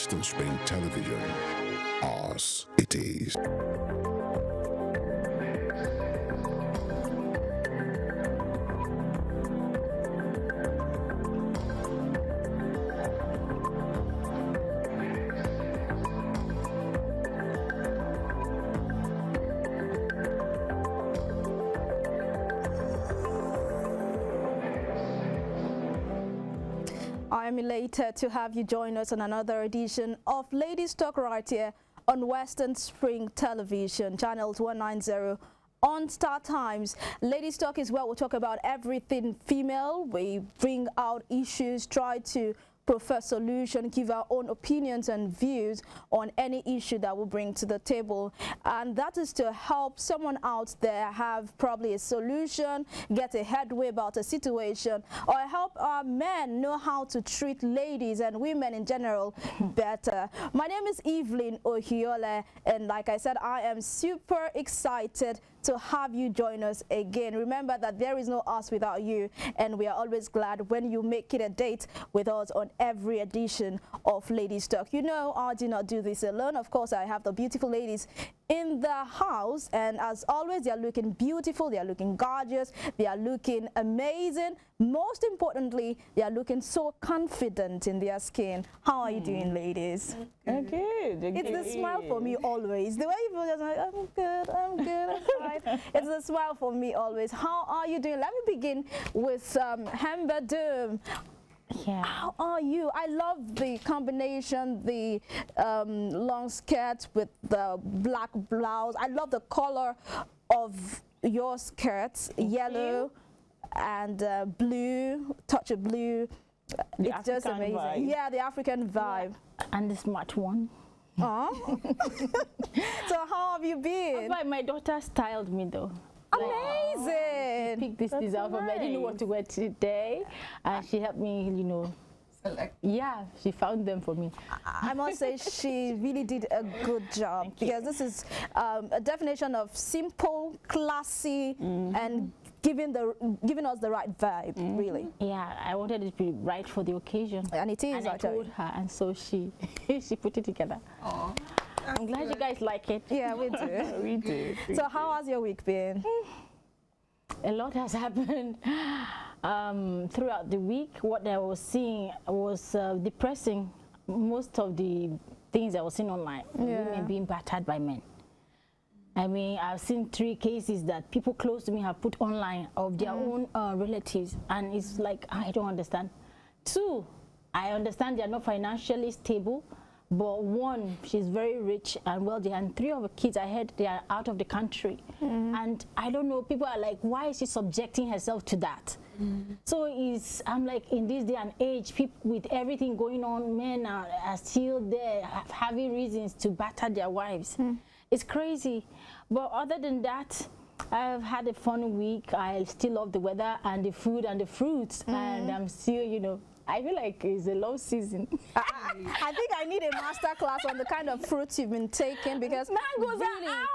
Western Spring Television. Ours it is. I am elated to have you join us on another edition of Ladies Talk right here on Western Spring Television, channels 190 on Star Times. Ladies Talk is where we talk about everything female. We bring out issues, try to prefer solution, give our own opinions and views on any issue that we bring to the table, and that is to help someone out there have probably a solution, get a headway about a situation, or help our men know how to treat ladies and women in general better. My name is Evelyn Ohiole, and like I said, I am super excited to have you join us again. Remember that there is no us without you, and we are always glad when you make it a date with us on every edition of Ladies Talk. You know, I do not do this alone. Of course, I have the beautiful ladies in the house, and as always, they are looking beautiful, they are looking gorgeous, they are looking amazing. Most importantly, they are looking so confident in their skin. How are you doing, ladies? I'm good. It's the smile for me always. The way you feel, just like, I'm good, I'm fine. It's a smile for me always. How are you doing? Let me begin with Hemba Doom. Yeah. How are you? I love the combination, the long skirt with the black blouse. I love the color of your skirts, yellow and blue, touch of blue. It's just amazing. Vibe. Yeah, the African vibe. And the smart one. Oh. So how have you been? But my daughter styled me though. Amazing. Pick this design for me. I didn't know what to wear today, and she helped me, you know. Yeah, she found them for me. I must say she really did a good job, because this is a definition of simple, classy, and giving us the right vibe, really. Yeah, I wanted it to be right for the occasion. And it is, and I told her, and so she she put it together. Aww. I'm glad you guys like it. Yeah, we do. We do. So how has your week been? A lot has happened throughout the week. What I was seeing was depressing. Most of the things I was seeing online, women being battered by men. I mean, I've seen 3 cases that people close to me have put online of their own relatives, and it's like, I don't understand. 2, I understand they're not financially stable, but 1, she's very rich and wealthy, and 3 of her kids, I heard they are out of the country. And I don't know, people are like, why is she subjecting herself to that? So I'm like, in this day and age, people with everything going on, men are still there, having reasons to batter their wives. It's crazy. But other than that, I've had a fun week. I still love the weather and the food and the fruits, and I'm still, you know, I feel like it's a low season. I think I need a master class on the kind of fruits you've been taking, because mangoes really, are out.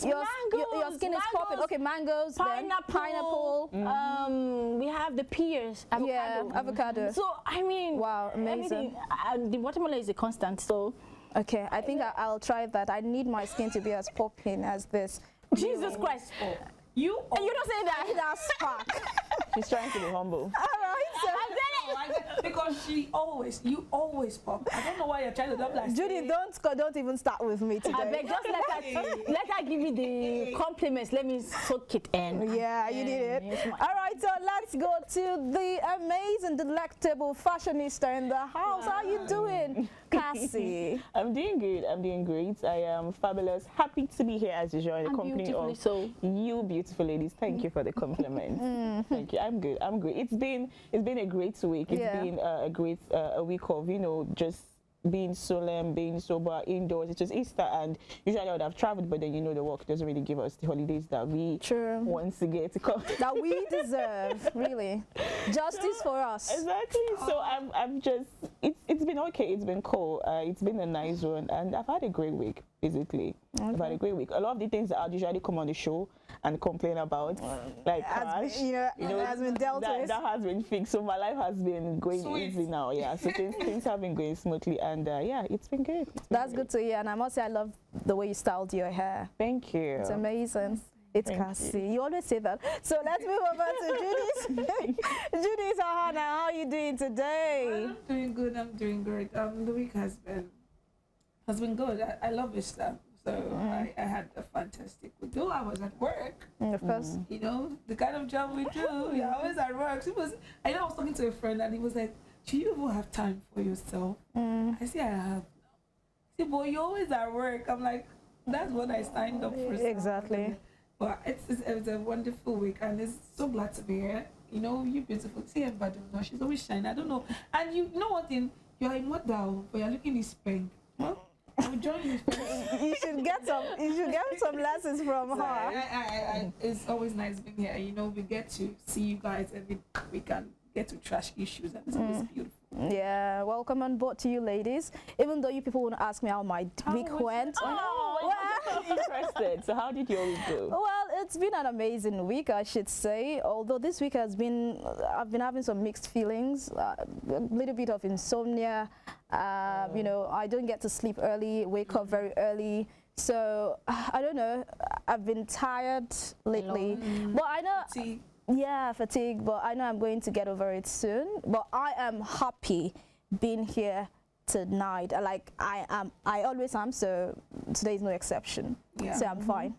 Your skin is popping. Okay, mangoes, pineapple. We have the pears, avocado. Yeah, avocado. So I mean, wow, amazing. The watermelon is a constant. So okay, I think I'll try that. I need my skin to be as popping as this. Jesus Christ. You don't say that. That's spark. She's trying to be humble. All right, so because you always pop. I don't know why you're trying to look like Judy, don't even start with me today. I beg, just let her give me the compliments. Let me soak it in. Yeah, you did it. Yes, all right, so let's go to the amazing, delectable fashionista in the house. How are you doing, Cassie? I'm doing good. I'm doing great. I am fabulous. Happy to be here as usual in the company of you beautiful ladies. Thank you for the compliment. Thank you. I'm good. I'm great. It's been a great week. It's been a great a week of, you know, just being solemn, being sober, indoors. It's just Easter, and usually I would have traveled, but then, you know, the work doesn't really give us the holidays that we want to get to come. That we deserve, really. Justice for us. Exactly. So I'm just it's been okay. It's been cool. It's been a nice one, and I've had a great week. Basically, I've had a great week. A lot of the things that I'd usually come on the show and complain about, like crash, has been dealt with. That has been fixed. So my life has been going easy now. Yeah, so things have been going smoothly, and yeah, it's been good. That's good to hear, and I must say I love the way you styled your hair. Thank you. It's amazing. It's classy. You always say that. So let's move over to Judith. Judith, how are you doing today? I'm doing good. I'm doing great. The week has been good. I love this stuff. So I had a fantastic week. Though I was at work. Of course. You know, the kind of job we do, you're always at work. I was talking to a friend and he was like, do you even have time for yourself? I say, I have. He said, boy, you're always at work. I'm like, that's what I signed up for. Exactly. But it's a wonderful week and it's so glad to be here. You know, you're beautiful. See everybody now. She's always shining. I don't know. And you know what thing? You're a model, but you're looking this pink. Huh? I'll join you. You should get some lessons from her. It's always nice being here. You know, we get to see you guys every week and get to trash issues, and it's always beautiful. Yeah, welcome on board to you ladies. Even though you people want to ask me how my week went. I'm interested. So how did your week go? Well, it's been an amazing week, I should say. Although this week I've been having some mixed feelings, a little bit of insomnia. You know, I don't get to sleep early, wake up very early. So I don't know. I've been tired lately, but I know. Yeah, fatigue, but I know I'm going to get over it soon. But I am happy being here tonight. I always am, so today is no exception. Yeah. So I'm fine.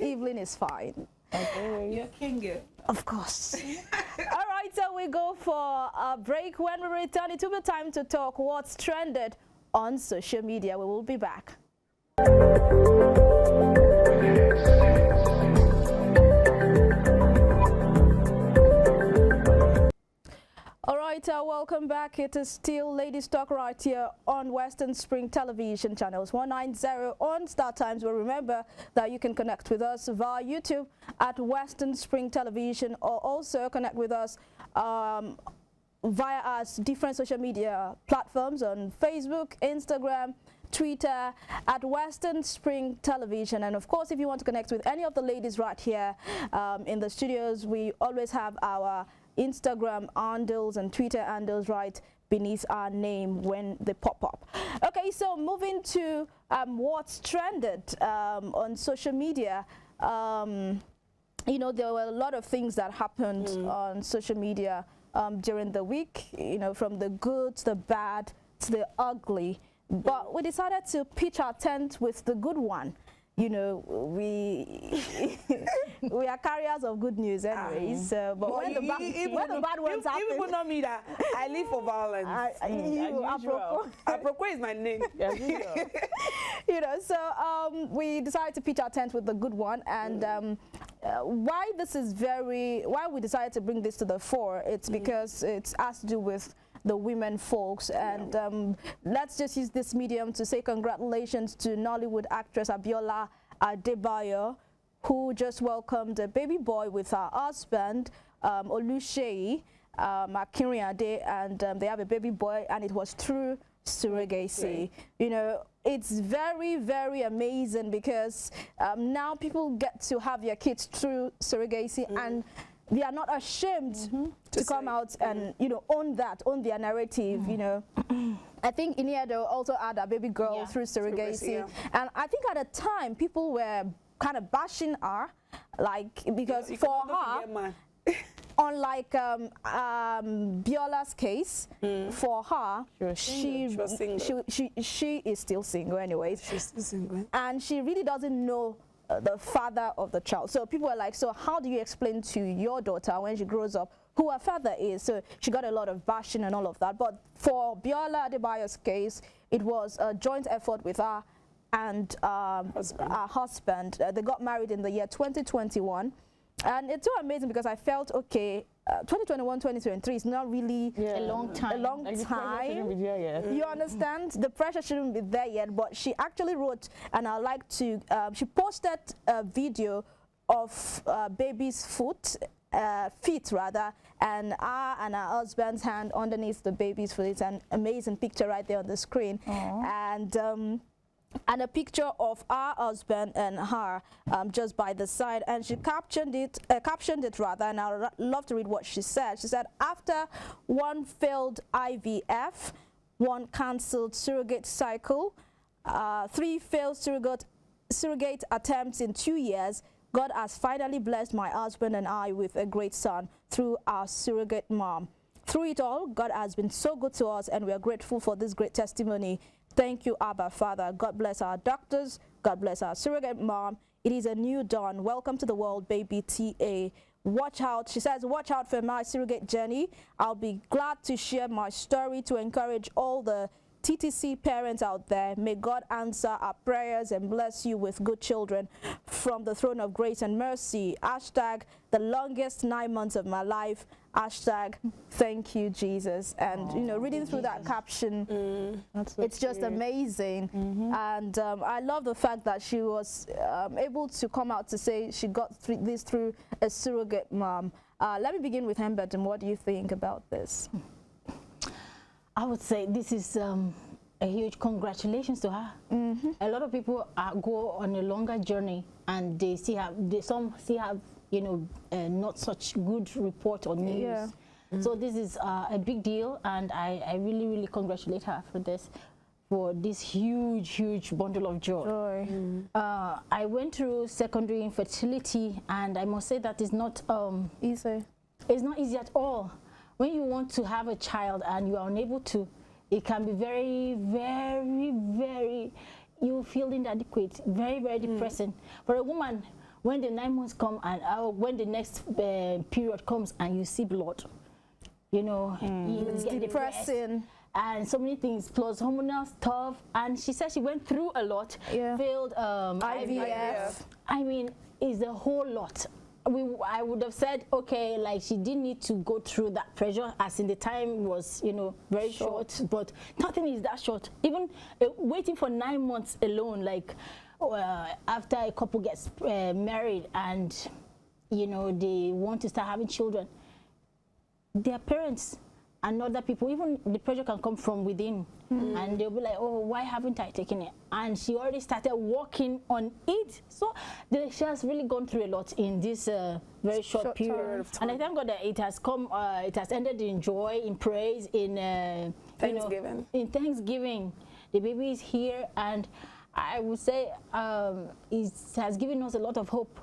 Evelyn is fine. Okay. You're king. Of course. All right, so we go for a break. When we return, it will be time to talk what's trended on social media. We will be back. All right, welcome back. It is still Ladies Talk right here on Western Spring Television channels 190 on Star Times. Well, remember that you can connect with us via YouTube at Western Spring Television, or also connect with us via our different social media platforms on Facebook, Instagram, Twitter at Western Spring Television. And of course, if you want to connect with any of the ladies right here in the studios, we always have our Instagram handles and Twitter handles right beneath our name when they pop up. Okay, so moving to what's trended on social media. You know, there were a lot of things that happened on social media during the week, you know, from the good to the bad to the ugly. But we decided to pitch our tent with the good one. You know, we are carriers of good news anyways. But when the bad ones happen, you people know me that I live for violence. Apropos is my name. You know, so we decided to pitch our tent with the good one, and why we decided to bring this to the fore, it's because it has to do with the women folks, and let's just use this medium to say congratulations to Nollywood actress Abiola Adebayo, who just welcomed a baby boy with her husband Oluseyi Akinrinade, and they have a baby boy, and it was through surrogacy. You know, it's very, very amazing because now people get to have their kids through surrogacy, and they are not ashamed to come out and, you know, own their narrative, you know. I think Inia also had a baby girl through surrogacy. And I think at the time, people were kind of bashing her, like, because for her, unlike Biola's case, for her, she is still single anyways. She's still single. And she really doesn't know the father of the child. So people are like, so how do you explain to your daughter when she grows up who her father is? So she got a lot of bashing and all of that. But for Biola Adebayo's case, it was a joint effort with her and her husband. They got married in the year 2021. And it's so amazing because I felt, okay, 2021, 2023 is not really a long time. You understand? The pressure shouldn't be there yet, but she actually wrote, and I like to, she posted a video of baby's feet rather, and her husband's hand underneath the baby's foot. It's an amazing picture right there on the screen. And a picture of our husband and her just by the side, and she captioned it rather, and I would love to read what she said. She said, after one failed IVF, one cancelled surrogate cycle, 3 failed surrogate attempts in 2 years, God has finally blessed my husband and I with a great son through our surrogate mom. Through it all, God has been so good to us, and we are grateful for this great testimony. Thank you, Abba Father. God bless our doctors. God bless our surrogate mom. It is a new dawn. Welcome to the world, baby TA. Watch out. She says, watch out for my surrogate journey. I'll be glad to share my story to encourage all the TTC parents out there. May God answer our prayers and bless you with good children from the throne of grace and mercy. Hashtag the longest 9 months of my life. Hashtag thank you, Jesus. And you know, reading through that caption, it's just amazing. And I love the fact that she was able to come out to say she got this through a surrogate mom. Let me begin with Hembert, and what do you think about this? I would say this is a huge congratulations to her. A lot of people go on a longer journey, and they some still have, you know, not such good report or news. So this is a big deal, and I really, really congratulate her for this huge bundle of joy. I went through secondary infertility, and I must say that is not easy. It's not easy at all. When you want to have a child and you are unable to, it can be very, you feel inadequate, very depressing. For a woman, when the 9 months come and when the next period comes and you see blood, you know, it's depressing. And so many things, plus hormonal stuff. And she said she went through a lot, failed IVF. I mean, it's a whole lot. I would have said, okay, like she didn't need to go through that pressure, as in the time was, you know, very short, but nothing is that short. Even waiting for 9 months alone, like after a couple gets married and, you know, they want to start having children, their parents and other people, even the pressure can come from within, and they'll be like, oh, why haven't I taken it? And she already started working on it. So she has really gone through a lot in this very short period of time. And I thank God that it has come, it has ended in joy, in praise, in Thanksgiving. In Thanksgiving. The baby is here, and I would say it has given us a lot of hope.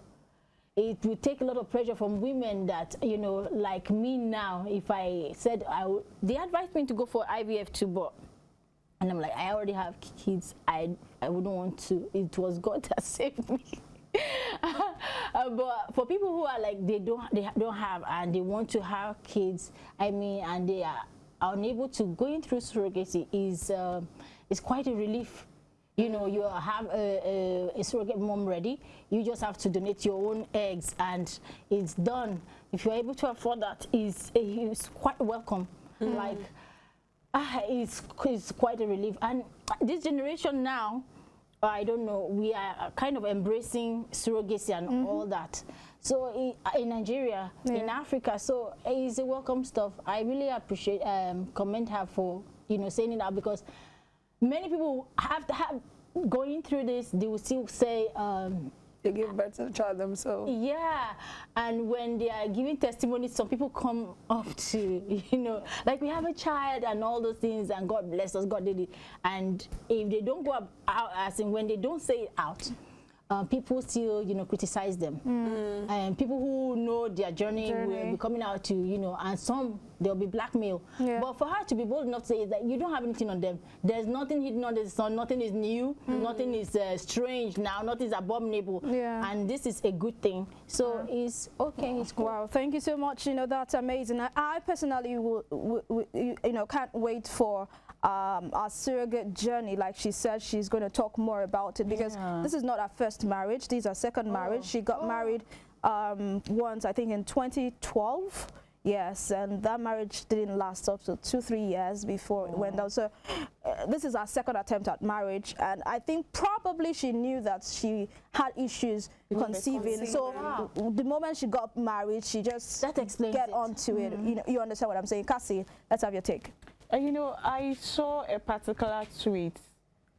It will take a lot of pressure from women that, you know, like me now, if I said, they advised me to go for IVF too, but, and I'm like, I already have kids, I wouldn't want to. It was God that saved me. But for people who are like, they don't have, and they want to have kids, I mean, and they are unable to, going through surrogacy is quite a relief. You know, you have a surrogate mom ready. You just have to donate your own eggs, and it's done. If you're able to afford that, it's quite welcome. Like, it's quite a relief. And this generation now, I don't know, we are kind of embracing surrogacy and all that. So in Nigeria, in Africa, so it's a welcome stuff. I really appreciate, commend her for, you know, saying it out, because many people have going through this, they will still say they give birth to the child themselves. Yeah, and when they are giving testimonies, some people come up to, you know, like, we have a child and all those things, and God bless us, God did it. And if they don't go out, as in when they don't say it out, people still, you know, criticize them. And people who know their journey will be coming out to, you know, and some, they'll be blackmailed. But for her to be bold enough to say that you don't have anything on them, there's nothing hidden under the sun, nothing is new, nothing is strange now, nothing is abominable. And this is a good thing. So it's okay, it's cool. Wow, thank you so much. You know, that's amazing. I personally you know, can't wait for our surrogate journey. Like she said, she's going to talk more about it, because this is not her first marriage. This is her second marriage. She got married once, I think in 2012. Yes, and that marriage didn't last up to 2-3 years before it went down. So this is our second attempt at marriage, and I think probably she knew that she had issues conceiving. So the moment she got married, she just get onto it. You know, you understand what I'm saying? Cassie, let's have your take. You know, I saw a particular tweet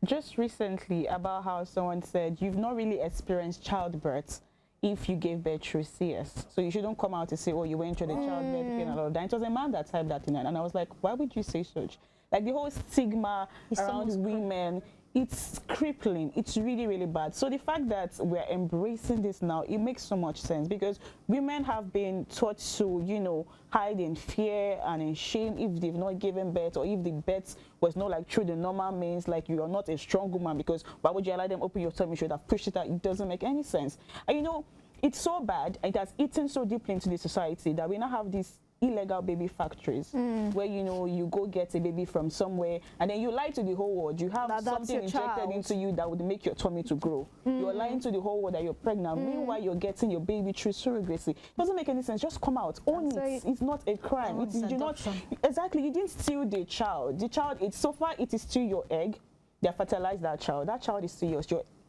just recently about how someone said you've not really experienced childbirth if you gave birth through CS. So you shouldn't come out to say, oh, you went through the childbirth pain and all of that. It was a man that typed that in, and I was like, why would you say such? Like the whole stigma around women, it's crippling. It's really, really bad. So the fact that we're embracing this now, it makes so much sense, because women have been taught to, you know, hide in fear and in shame if they've not given birth, or if the birth was not like through the normal means, like you are not a strong woman, because why would you allow them open your tummy? You should have pushed it out. It doesn't make any sense. And you know, it's so bad, it has eaten so deeply into the society that we now have these illegal baby factories where, you know, you go get a baby from somewhere and then you lie to the whole world. You have something injected into you that would make your tummy to grow. You're lying to the whole world that you're pregnant. Meanwhile, you're getting your baby through surrogacy. It doesn't make any sense. Just come out. Own it. It's not a crime. You do not, exactly. You didn't steal the child. The child, it's so far it is still your egg. They fertilized that child. That child is still yours.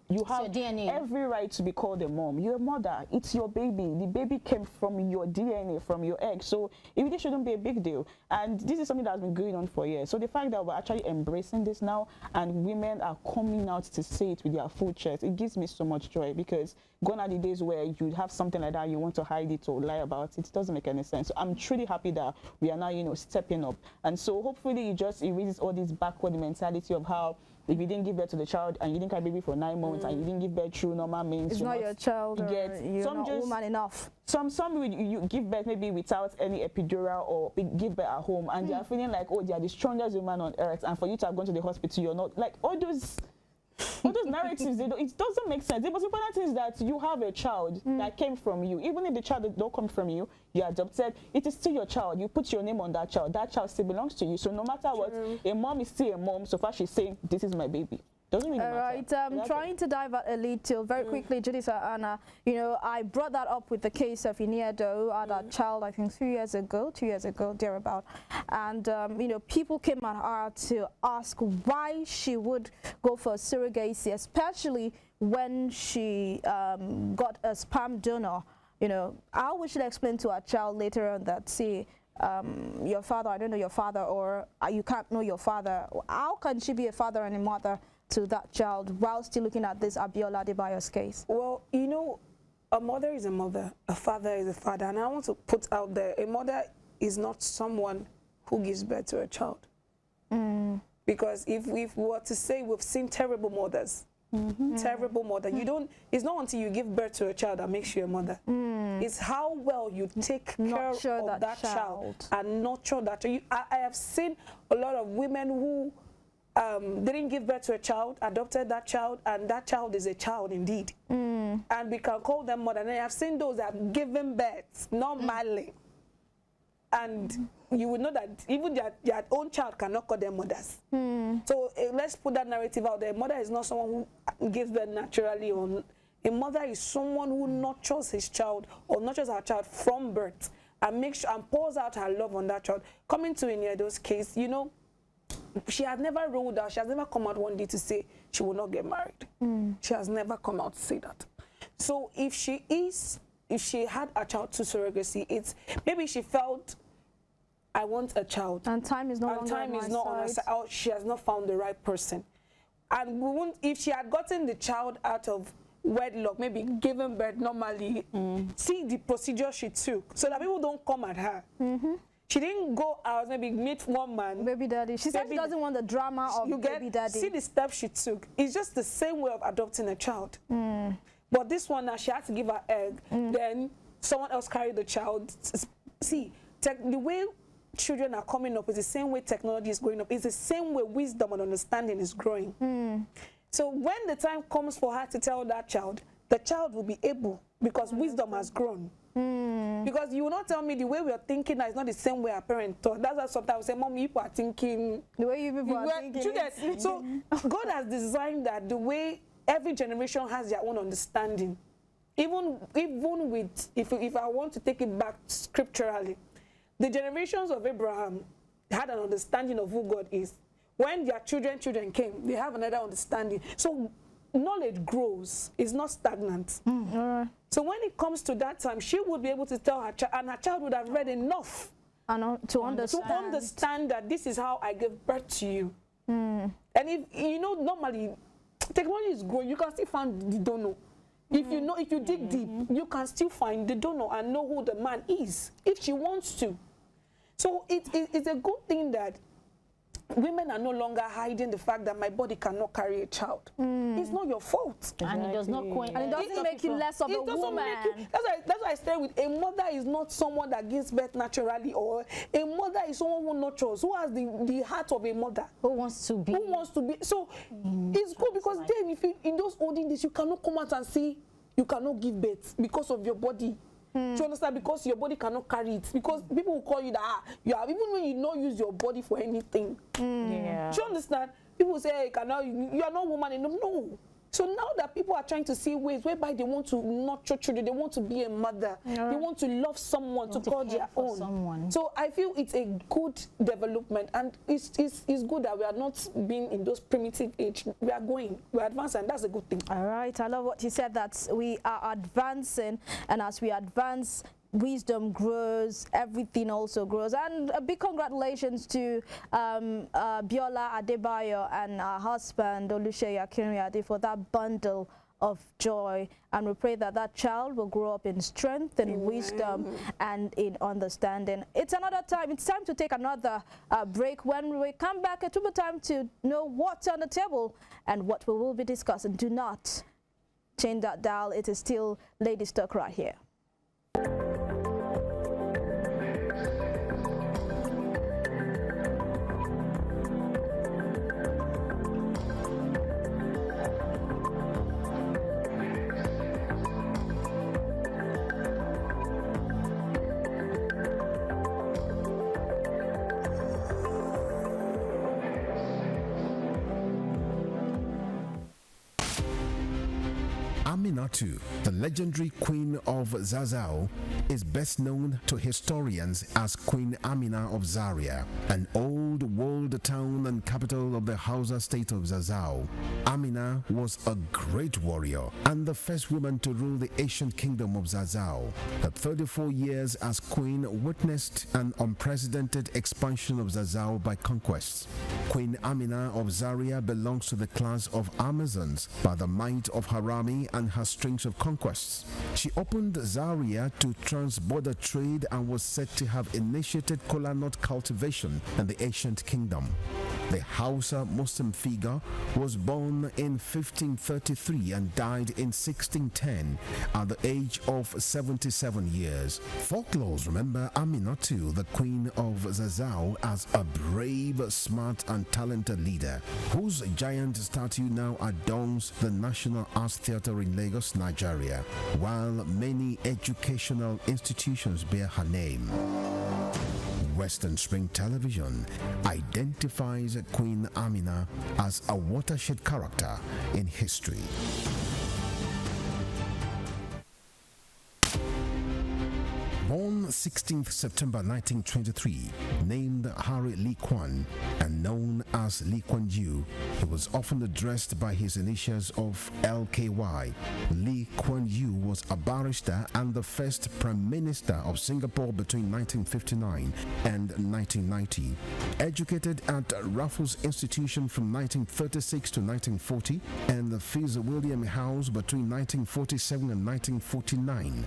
You have every right to be called a mom. You're a mother. It's your baby. The baby came from your DNA, from your egg. So it really shouldn't be a big deal. And this is something that's been going on for years. So the fact that we're actually embracing this now and women are coming out to say it with their full chest, it gives me so much joy, because gone are the days where you have something like that, you want to hide it or lie about it. It doesn't make any sense. So I'm truly happy that we are now, you know, stepping up. And so hopefully it just erases all this backward mentality of how if you didn't give birth to the child and you didn't have a baby for 9 months and you didn't give birth through normal means, it's not your child, you're not woman enough. Some you give birth maybe without any epidural or give birth at home, and they are feeling like, oh, they are the strongest woman on earth, and for you to have gone to the hospital, you're not. Like all those narratives, it doesn't make sense. The most important thing is that you have a child that came from you. Even if the child don't come from you, you adopted, it is still your child. You put your name on that child still belongs to you. So no matter what, a mom is still a mom. So far she's saying, this is my baby. Doesn't really matter. All right, trying to dive at a little very quickly, Judith and Anna. You know, I brought that up with the case of Iniedo, had a child, I think 2 years ago, thereabout. And, you know, people came at her to ask why she would go for surrogacy, especially when she got a sperm donor. You know, how we should explain to our child later on that, see, your father, I don't know your father, or you can't know your father. How can she be a father and a mother to that child while still looking at this Abiola Adebayo's case? Well, you know, a mother is a mother, a father is a father, and I want to put out there, a mother is not someone who gives birth to a child. Because if we were to say we've seen terrible mothers, terrible mother, you don't, it's not until you give birth to a child that makes you a mother. It's how well you take care of that child and nurture that child. I have seen a lot of women who didn't give birth to a child, adopted that child, and that child is a child indeed. And we can call them mother. And I have seen those that have given birth normally. And you would know that even their own child cannot call them mothers. So let's put that narrative out there. A mother is not someone who gives birth naturally. Or a mother is someone who nurtures his child or nurtures her child from birth and makes sure and pours out her love on that child. Coming to Iniedo's case, you know, she has never ruled out, she has never come out one day to say she will not get married. She has never come out to say that. So if she had a child to surrogacy, it's maybe she felt, I want a child. And time is no longer on her side. Or she has not found the right person. And we won't, if she had gotten the child out of wedlock, maybe given birth normally, see the procedure she took, so that people don't come at her. She didn't go out, maybe meet one man. Baby daddy. She said she doesn't want the drama of baby daddy. See the steps she took. It's just the same way of adopting a child. But this one now, she had to give her egg. Then someone else carried the child. See, the way children are coming up is the same way technology is growing up. It's the same way wisdom and understanding is growing. So when the time comes for her to tell that child, the child will be able, because wisdom has grown. Because you will not tell me the way we are thinking now is not the same way our parents thought. That's why sometimes I say, Mom, people are thinking the way you people are thinking. So God has designed that the way every generation has their own understanding. Even with, if I want to take it back scripturally, the generations of Abraham had an understanding of who God is. When their children came, they have another understanding. So knowledge grows, it's not stagnant. So when it comes to that time, she would be able to tell her child, and her child would have read enough to understand that this is how I gave birth to you. And if you know, normally technology is growing, you can still find the donor. If you know, if you dig deep, you can still find the donor and know who the man is if she wants to. So it's a good thing that women are no longer hiding the fact that my body cannot carry a child. It's not your fault. Exactly. And it does not and it doesn't make you less of a woman. That's why I stay with a mother is not someone that gives birth naturally, or a mother is someone who nurtures, who has the heart of a mother. Who wants to be. So it's good because then if you, in those olden days, you cannot come out and say you cannot give birth because of your body. Do you understand? Because your body cannot carry it. Because people will call you that you have, even when you not use your body for anything. Yeah. Do you understand? People say, hey, you are not woman enough. No. So now that people are trying to see ways whereby they want to nurture children, they want to be a mother, they want to love someone, to call their own. So I feel it's a good development, and it's good that we are not being in those primitive age. We are advancing, and that's a good thing. All right, I love what you said, that we are advancing, and as we advance, wisdom grows, everything also grows. And a big congratulations to Biola Adebayo and her husband Oluseyi Akinriade for that bundle of joy, and we pray that that child will grow up in strength and wisdom and in understanding. It's another time, it's time to take another break. When we come back, it will be time to know what's on the table and what we will be discussing. Do not change that dial. It is still Ladies Talk right here. Aminatu, the legendary Queen of Zazzau, is best known to historians as Queen Amina of Zaria, an old walled town and capital of the Hausa state of Zazzau. Amina was a great warrior and the first woman to rule the ancient kingdom of Zazzau. Her 34 years as queen witnessed an unprecedented expansion of Zazzau by conquests. Queen Amina of Zaria belongs to the class of Amazons by the might of her army and her strings of conquests. She opened Zaria to trans-border trade and was said to have initiated kola nut cultivation in the ancient kingdom. The Hausa Muslim figure was born in 1533 and died in 1610 at the age of 77 years. Folklores remember Aminatu, the Queen of Zazzau, as a brave, smart and talented leader whose giant statue now adorns the National Arts Theatre in Lagos, Nigeria, while many educational institutions bear her name. Western Spring Television identifies Queen Amina as a watershed character in history. Born 16th September 1923, named Harry Lee Kwan and known as Lee Kuan Yew, he was often addressed by his initials of LKY. Lee Kuan Yew was a barrister and the first Prime Minister of Singapore between 1959 and 1990. Educated at Raffles Institution from 1936 to 1940 and the Fitzwilliam House between 1947 and 1949,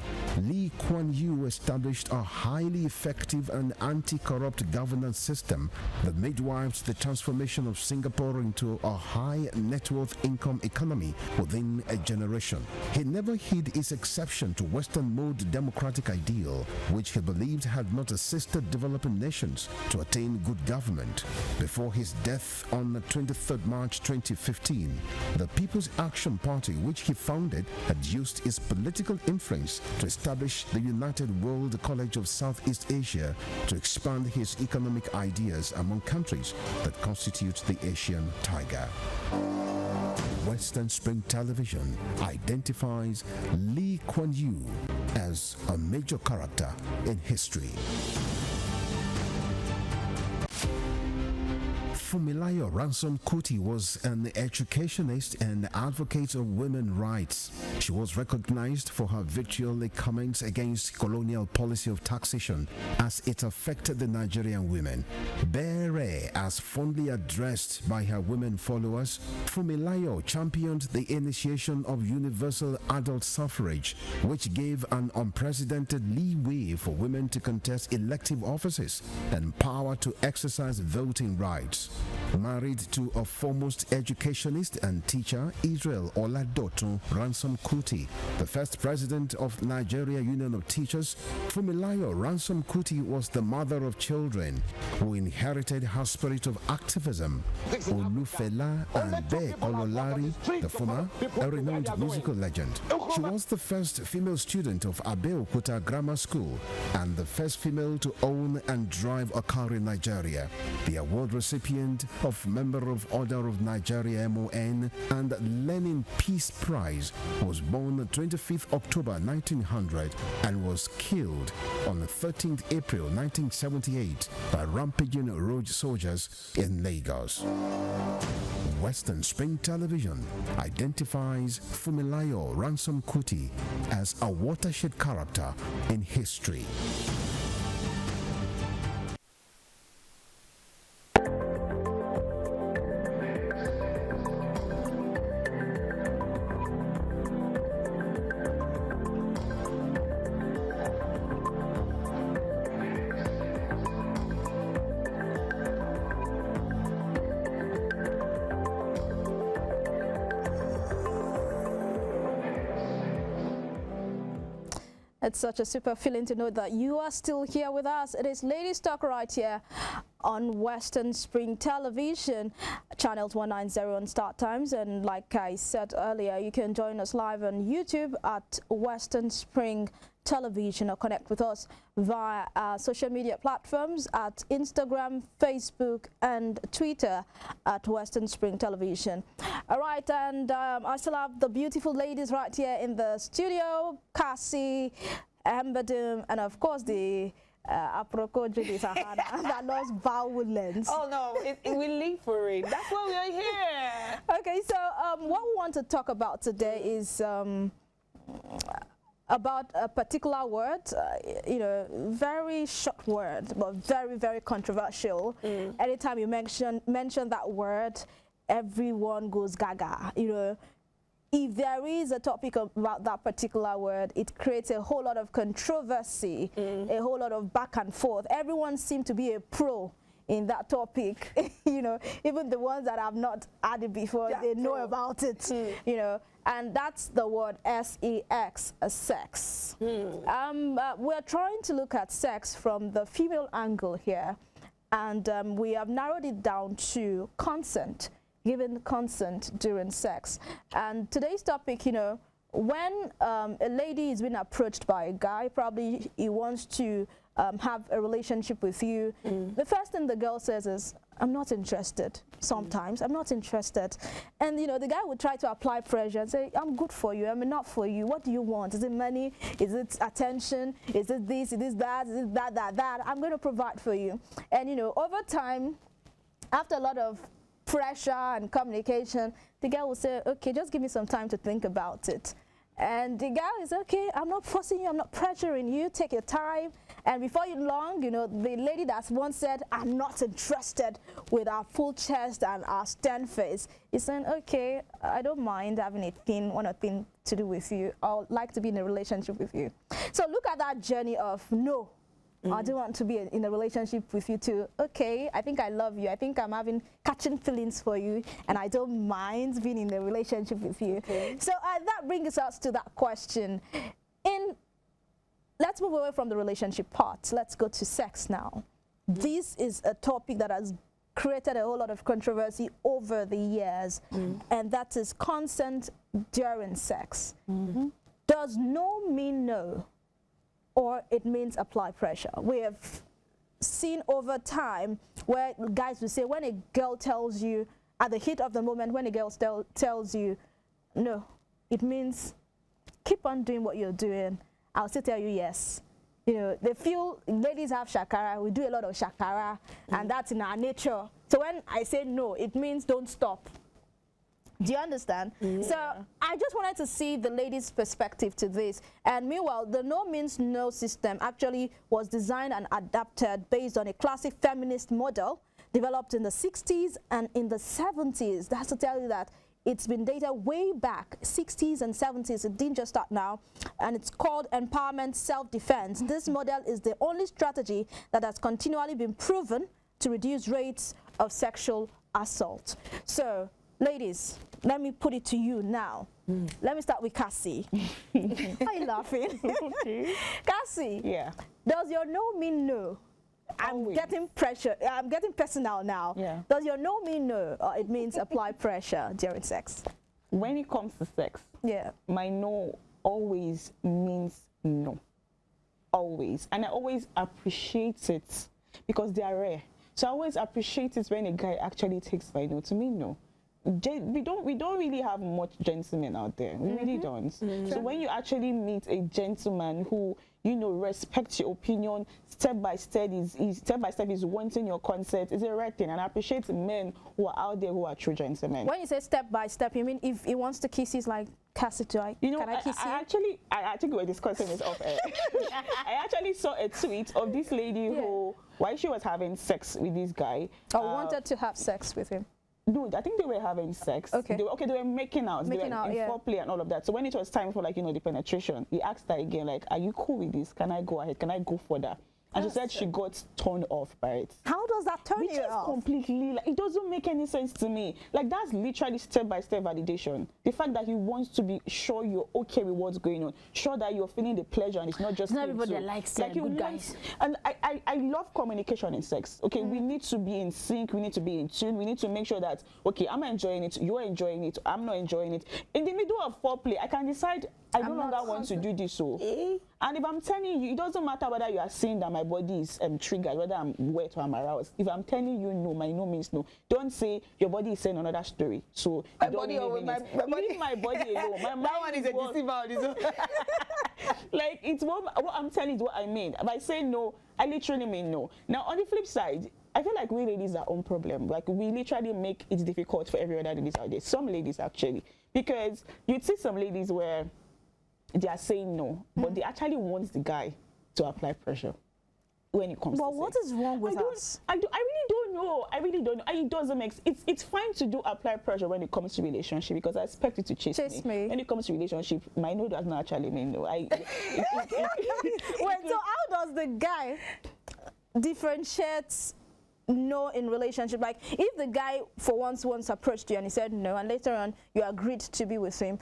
Lee Kuan Yew established a highly effective and anti-corrupt governance system that midwives the transformation of Singapore into a high net worth income economy within a generation. He never hid his exception to Western mode democratic ideal, which he believed had not assisted developing nations to attain good government. Before his death on 23rd March 2015, the People's Action Party, which he founded, had used his political influence to establish the United World College of Southeast Asia to expand his economic ideas among countries that constitute the Asian Tiger. Western Spring Television identifies Lee Kuan Yew as a major character in history. Funmilayo Ransom Kuti was an educationist and advocate of women's rights. She was recognized for her vitriolic comments against colonial policy of taxation as it affected the Nigerian women. Bere, as fondly addressed by her women followers, Funmilayo championed the initiation of universal adult suffrage, which gave an unprecedented leeway for women to contest elective offices and power to exercise voting rights. Married to a foremost educationist and teacher, Israel Oladotun Ransom Kuti, the first president of Nigeria Union of Teachers, Funmilayo Ransom Kuti was the mother of children who inherited her spirit of activism. Olufela and Be Ololari, the former, a renowned musical legend. She was the first female student of Abeokuta Grammar School and the first female to own and drive a car in Nigeria. The award recipient of Member of Order of Nigeria MON and Lenin Peace Prize, was born 25th October 1900 and was killed on 13th April 1978 by rampaging road soldiers in Lagos. Western Spring Television identifies Funmilayo Ransom Kuti as a watershed character in history. It's such a super feeling to know that you are still here with us. It is Ladies Talk right here on Western Spring Television, channels 190 on start times. And like I said earlier, you can join us live on YouTube at Western Spring Television or connect with us via our social media platforms at Instagram, Facebook and Twitter at Western Spring Television. All right, and I still have the beautiful ladies right here in the studio, Cassie, Ambadum, and of course the Aproko Judy Sahara that loves violence. Oh no, we live for it. That's why we are here. Okay, so what we want to talk about today is about a particular word, you know, very short word, but very, very controversial. Anytime you mention that word, everyone goes gaga. You know, if there is a topic about that particular word, it creates a whole lot of controversy, a whole lot of back and forth. Everyone seems to be a pro in that topic. You know, even the ones that have not had it before, they know about it. You know. And that's the word S-E-X, sex. We're trying to look at sex from the female angle here. And we have narrowed it down to consent, given consent during sex. And today's topic, you know, when a lady is being approached by a guy, probably he wants to have a relationship with you, the first thing the girl says is, I'm not interested. Sometimes I'm not interested. And you know, the guy would try to apply pressure and say, I'm good for you, I'm not for you. What do you want? Is it money? Is it attention? Is it this? Is it that? Is it that? I'm going to provide for you. And you know, over time, after a lot of pressure and communication, the guy will say, okay, just give me some time to think about it. And the guy is, okay, I'm not forcing you, I'm not pressuring you, take your time. And before you long, you know, the lady that once said, I'm not interested, with our full chest and our stern face, is saying, okay, I don't mind having one thing to do with you. I would like to be in a relationship with you. So look at that journey of, no, I don't want to be in a relationship with you too. Okay, I think I love you. I think I'm catching feelings for you, and I don't mind being in a relationship with you. Okay. So that brings us to that question. Let's move away from the relationship part. Let's go to sex now. This is a topic that has created a whole lot of controversy over the years, and that is consent during sex. Does no mean no, or it means apply pressure? We have seen over time where guys will say, when a girl tells you, at the heat of the moment, when a girl tells you no, it means keep on doing what you're doing. I'll still tell you yes. You know, they feel ladies have shakara, we do a lot of shakara, and that's in our nature. So when I say no, it means don't stop. Do you understand? So I just wanted to see the ladies' perspective to this. And meanwhile, the no means no system actually was designed and adapted based on a classic feminist model developed in the 60s and in the 70s. That's to tell you that it's been dated way back, 60s and 70s. It didn't just start now. And it's called empowerment self-defense. This model is the only strategy that has continually been proven to reduce rates of sexual assault. So, ladies, let me put it to you now. Let me start with Cassie. Why are you laughing? Cassie, Yeah. does your no mean no? I'm getting pressure. I'm getting personal now. Yeah. Does your no mean no, or it means apply pressure during sex? When it comes to sex, Yeah. my no always means no. Always. And I always appreciate it because they are rare. So I always appreciate it when a guy actually takes my no. To me, no. We don't really have much gentlemen out there. We really don't. So when you actually meet a gentleman who, you know, respects your opinion, step by step is wanting your consent, is a rare thing. And I appreciate men who are out there who are true gentlemen. When you say step by step, you mean if he wants to kiss you, it's like, Cassie, You know, can I kiss you? I think we were discussing this off air. I actually saw a tweet of this lady who, while she was having sex with this guy, wanted to have sex with him. No, I think they were having sex. Okay. They were making out. They were in foreplay and all of that. So when it was time for, like, you know, the penetration, he asked her again, like, are you cool with this? Can I go ahead? Can I go further? And she said she got turned off by it. How does that turn you off? Completely, like, it doesn't make any sense to me. Like, that's literally step-by-step validation. The fact that he wants to be sure you're okay with what's going on, sure that you're feeling the pleasure and it's not just not everybody likes like good guys. And I love communication in sex. Okay, we need to be in sync, we need to be in tune, we need to make sure that, okay, I'm enjoying it, you're enjoying it, I'm not enjoying it. In the middle of foreplay, I can decide I no longer want to do this. So, and if I'm telling you, it doesn't matter whether you are saying that my body is triggered, whether I'm wet or I'm aroused. If I'm telling you no, my no means no. Don't say your body is saying another story. So my body alone. Leave my body alone. My mind that one is a deceiver on its own. Like, it's what I'm telling you is what I mean. If I say no, I literally mean no. Now, on the flip side, I feel like we ladies are our own problem. Like, we literally make it difficult for every other ladies out there. Some ladies, actually. Because you'd see some ladies where they are saying no, but they actually want the guy to apply pressure when it comes to sex. What is wrong with us? I really don't know. I really don't know. It doesn't make sense. It's fine to do apply pressure when it comes to relationship because I expect you to chase me. When it comes to relationship, my no does not actually mean no. Wait, so how does the guy differentiate no in relationship? Like, if the guy for once approached you and he said no, and later on you agreed to be with him,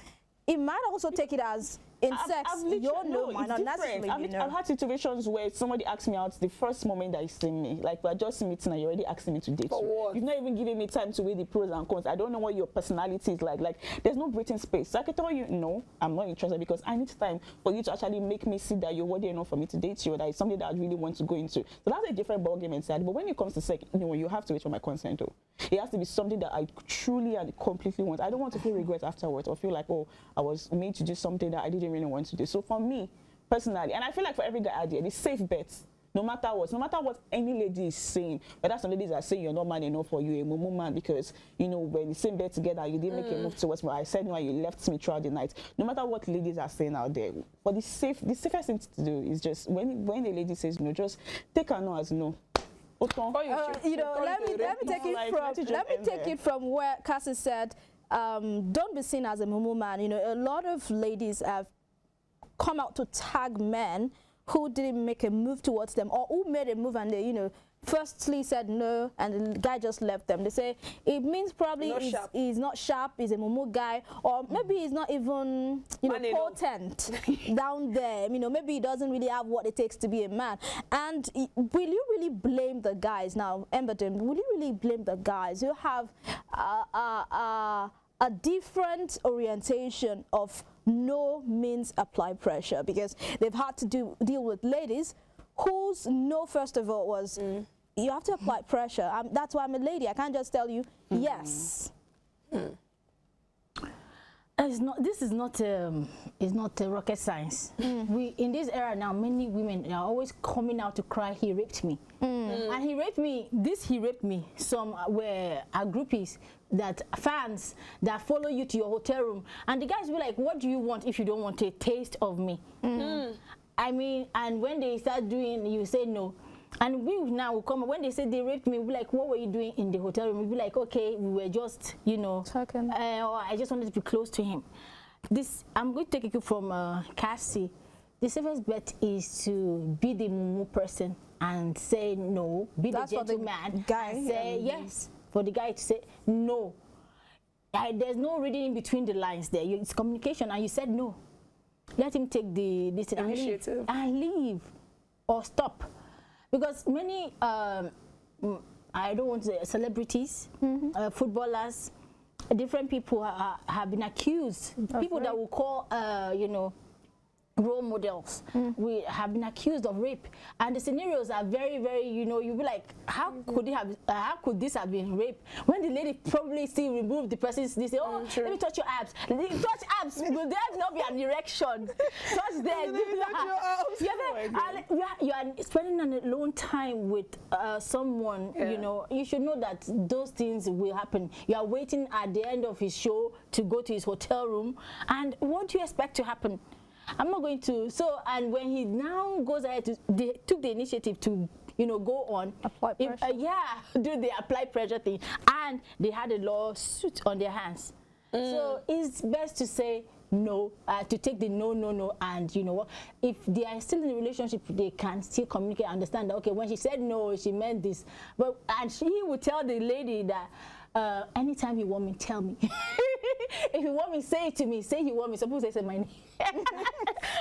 it might also take it as in sex, your no might not necessarily be no. I've had situations where somebody asks me out the first moment that you see me. Like, we're just meeting and you're already asking me to date you. You've not even given me time to weigh the pros and cons. I don't know what your personality is like. Like, there's no breathing space. So I can tell you, no, I'm not interested because I need time for you to actually make me see that you're worthy enough for me to date you, or that is something that I really want to go into. So that's a different ballgame inside. But when it comes to sex, you know, you have to wait for my consent, though. It has to be something that I truly and completely want. I don't want to feel regret afterwards or feel like, oh, I was made to do something that I didn't really want to do. So for me, personally, and I feel like for every guy out there, the safe bets, no matter what any lady is saying, whether some ladies are saying you're not man enough or you're a mumu man because, you know, when the same bed together, you didn't make a move towards me, I said no and you left me throughout the night. No matter what ladies are saying out there, but the safest thing to do is just, when a lady says no, just take her no as no. You know, let me take it from where Cassie said, don't be seen as a mumu man. You know, a lot of ladies have come out to tag men who didn't make a move towards them, or who made a move and they, you know, firstly said no and the guy just left them. They say it means probably he's not sharp, he's a mumu guy, or maybe he's not even, you know, potent down there. You know, maybe he doesn't really have what it takes to be a man. And will you really blame the guys now, Emberton? Will you really blame the guys who have a different orientation of no means apply pressure, because they've had to deal with ladies whose no, first of all, was you have to apply pressure. That's why I'm a lady. I can't just tell you yes. This is not a rocket science. We in this era now, many women are always coming out to cry, he raped me. And he raped me. He raped me. Some were groupies, that fans that follow you to your hotel room, and the guys will be like, what do you want if you don't want a taste of me? I mean, and when they start doing, you say no. And we now will come, when they say they raped me, we'll be like, what were you doing in the hotel room? We'll be like, okay, we were just, you know, talking. Or I just wanted to be close to him. I'm going to take you from Cassie. The safest bet is to be the mumu person and say no, be the gentleman guy and say yes, for the guy to say no. There's no reading in between the lines there. It's communication, and you said no. Let him take the initiative and leave or stop. Because many, I don't want to say celebrities, footballers, different people have been accused. People that will call, you know, role models, we have been accused of rape, and the scenarios are very, very, you know, you'll be like, how could this have been rape, when the lady probably still removed the person's, they say, oh, let me touch your abs. Touch abs, will there not be an erection? Touch them. You are spending an alone time with someone, you know, you should know that those things will happen. You are waiting at the end of his show to go to his hotel room, and what do you expect to happen? I'm not going to. So, and when he now goes ahead to, they took the initiative to, you know, go on, apply pressure. Do the apply pressure thing, and they had a lawsuit on their hands. So it's best to say no, to take the no, and you know what? If they are still in a relationship, they can still communicate, understand that, okay, when she said no, she meant this. But and he would tell the lady that anytime you want me, tell me. If you want me, say it to me. Say you want me. Suppose they say my name. Okay,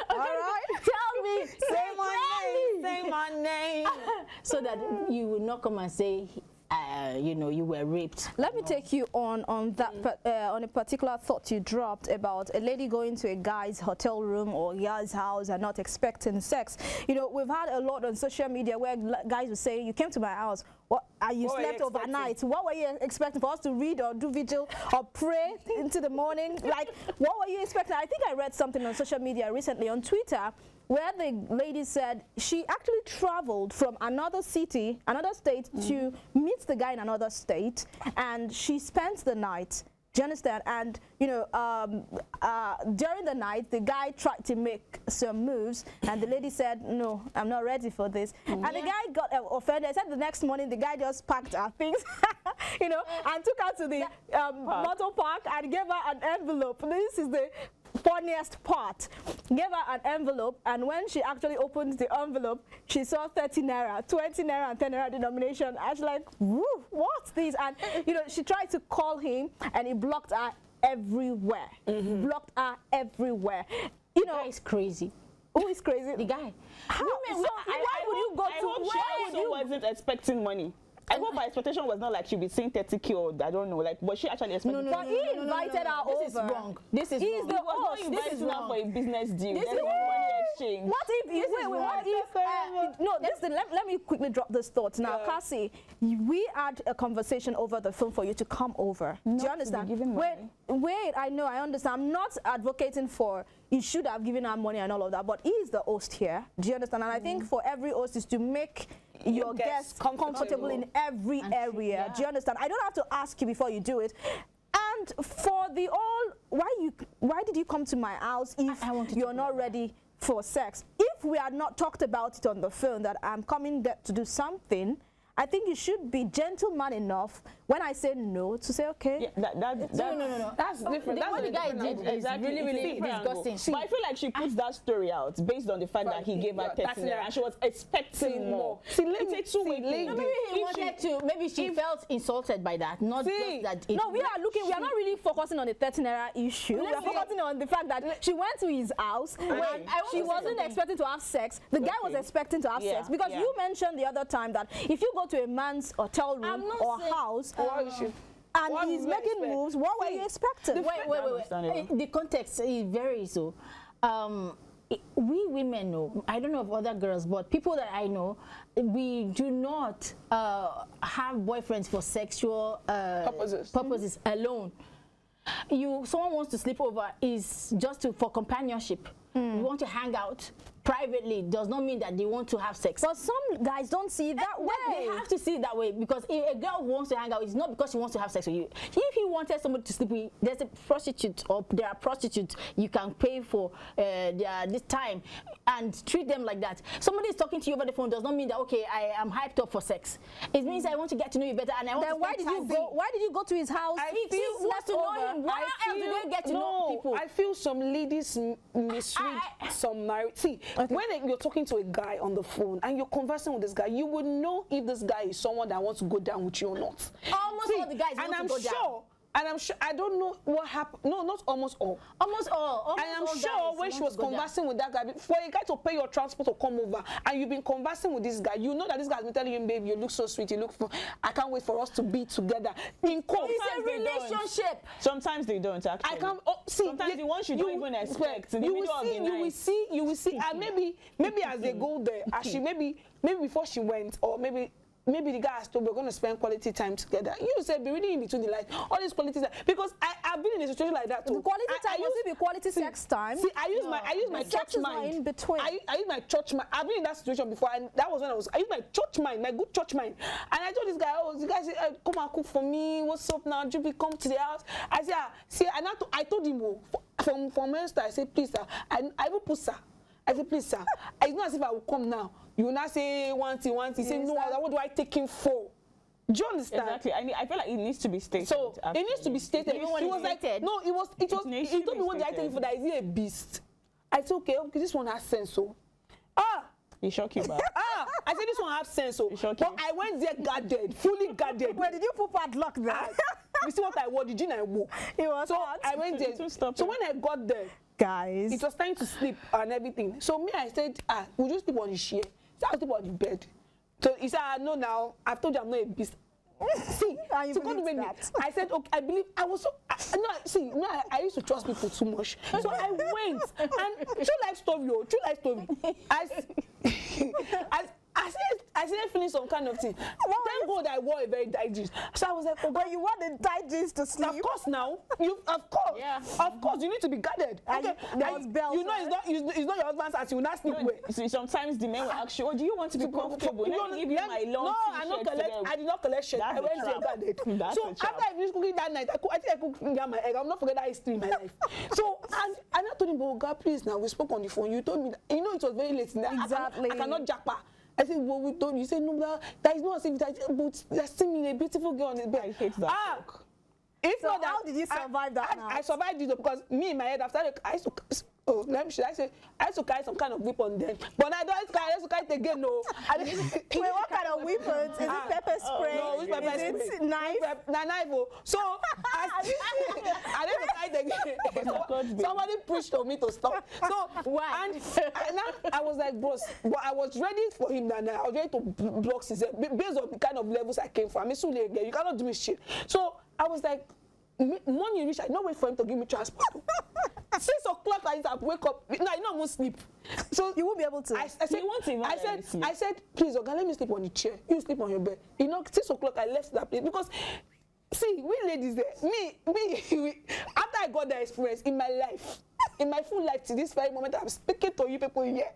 all right. Tell me. Say my name. Say my name. So that you will not come and say, you know, you were raped. Let me take you on that on a particular thought you dropped about a lady going to a guy's hotel room or guy's house and not expecting sex. You know, we've had a lot on social media where guys will say, you came to my house, what you slept overnight. What were you expecting, for us to read or do vigil or pray into the morning? Like, what were you expecting? I think I read something on social media recently on Twitter where the lady said she actually traveled from another city, another state, to meet the guy in another state, and she spent the night. Do you understand? And, you know, during the night, the guy tried to make some moves, and the lady said, no, I'm not ready for this. And the guy got offended. Said the next morning, the guy just packed her things, you know, and took her to the motor park and gave her an envelope. This is the funniest part. Gave her an envelope, and when she actually opened the envelope, she saw 30 naira, 20 naira, and 10 naira denomination. I was like, woo, what's this? And you know, she tried to call him, and he blocked her everywhere. Blocked her everywhere. You know, it's crazy. Who is crazy? The guy. How? Why would you go to? Why would you? Wasn't expecting money. I hope her expectation was not like she'd be saying 30K or I don't know, like, was she actually expecting? No, he invited her over. This is wrong. This is wrong. The host. This is wrong for a business deal. This is money exchange. What if let me quickly drop this thought now. Cassie, we had a conversation over the phone for you to come over. Do you understand? Wait, I know, I understand. I'm not advocating for you should have given her money and all of that, but he is the host here. Do you understand? And I think for every host is to make your guests comfortable in every area. Do you understand? I don't have to ask you before you do it. And for the why did you come to my house if you're not ready for sex? If we had not talked about it on the phone that I'm coming there to do something, I think you should be gentleman enough when I say no to say okay. Yeah, no. That's different. That's what the guy did is really disgusting. But I feel like she puts that story out based on the fact that he gave her 30 naira and she was expecting more. It's a two-way thing. Maybe she felt insulted by that, not just that. No, we are not really focusing on the 30 naira issue. We are focusing on the fact that she went to his house and she wasn't expecting to have sex. The guy was expecting to have sex because you mentioned the other time that if you go to a man's hotel room or house and he's making moves, what were you expecting? Wait. The context is very so. We women know, I don't know of other girls, but people that I know, we do not have boyfriends for sexual purposes alone. someone wants to sleep over is just for companionship. You want to hang out privately does not mean that they want to have sex. But some guys don't see it that way. They have to see it that way, because if a girl wants to hang out, it's not because she wants to have sex with you. If he wanted somebody to sleep with, there's a prostitute, or there are prostitutes you can pay for this time and treat them like that. Somebody is talking to you over the phone does not mean that, okay, I am hyped up for sex. It means I want to get to know you better, and I want to why did you go? Why did you go to his house? He wants to know him. Why else do they get to know people? I feel some ladies misread some narrative. See, when you're talking to a guy on the phone and you're conversing with this guy, you would know if this guy is someone that wants to go down with you or not. Almost all the guys want to go down. And I'm sure, I don't know what happened. No, not almost all. Almost all. And I'm sure when she was conversing with that guy, for a guy to pay your transport to come over, and you've been conversing with this guy, you know that this guy has been telling him, babe, you look so sweet, I can't wait for us to be together. In quotes. It's a relationship. Sometimes they don't, actually. I can't, see. Sometimes the ones you don't even expect. In the middle of the night. You will see, and maybe as they go there, actually, maybe before she went, or maybe the guy has told we're going to spend quality time together. You said be reading in between the lines, all this quality time, because I've been in a situation like that too. The quality time must be quality sex time. See, I use my church mind. In between. I use my church mind. I've been in that situation before, and that was when I used my church mind, my good church mind. And I told this guy, this guy said, come and cook for me. What's up now? Juby, come to the house. I said, see, and I told him, from Wednesday, I said, please, sir. I will put sir. I said, please, sir. It's not as if I will come now. You will not say one thing. Say, no, what do I take him for? Do you understand? Exactly. I feel like it needs to be stated. So it needs to be stated. He was like, no, he told me what do I take him for, that is he a beast? I said, okay, this one has sense, so. He shocked you back. I said this one has sense, so. But I went there guarded, fully guarded. Where did you put padlock there? You see what I wore, the gin I wore. It was so hot. I went there. So when I got there, guys, it was time to sleep and everything. So me, I said, we'll just sleep on the chair. So I sleep on the bed. So he said, no, now I've told you I'm not a beast. See, so God made me. I said, okay, I believe I was so. I used to trust people too much. So I went, and true life story. I started feeling some kind of thing. Thank God I wore a very tight jeans. So I was like, but you wore the tight jeans to sleep. Of course now. Of course, you need to be guarded. Okay. You know it's not your husband's house, you will not sleep with. See, sometimes the men will ask you, do you want to be comfortable? Let me give you my long I did not collect shit. I went there guarded. So after I finished cooking that night, I think I cooked my egg. I'll not forget that history in my life. So and I told him, oh God, please now, we spoke on the phone. You told me that, it was very late in that. Exactly. I cannot jackpot. I said, well, we don't. You say, no, that is not as if that, but there's still a beautiful girl on his bed. I hate that. It's so not that. How did you survive that now? I survived it because me in my head, after I used to, I used to carry some kind of weapon then. But I used to carry it again, no. Wait, what kind of weapons? Is it pepper spray? No, it's pepper spray. Is it knife? Knife. So, I didn't carry it again. Somebody preached on me to stop. So, why? And now I was like, bros, but I was ready for him that night. I was ready to block his head based on the kind of levels I came from. I'm so late again. You cannot do me shit. So, I was like, morning reach, I did not wait for him to give me transport. 6 o'clock, I wake up. No, I don't want to sleep. So you won't be able to. I said, please, Oga, let me sleep on the chair. You sleep on your bed. 6 o'clock, I left that place because, see, we ladies there, after I got that experience in my life, in my full life to this very moment, I'm speaking to you people here.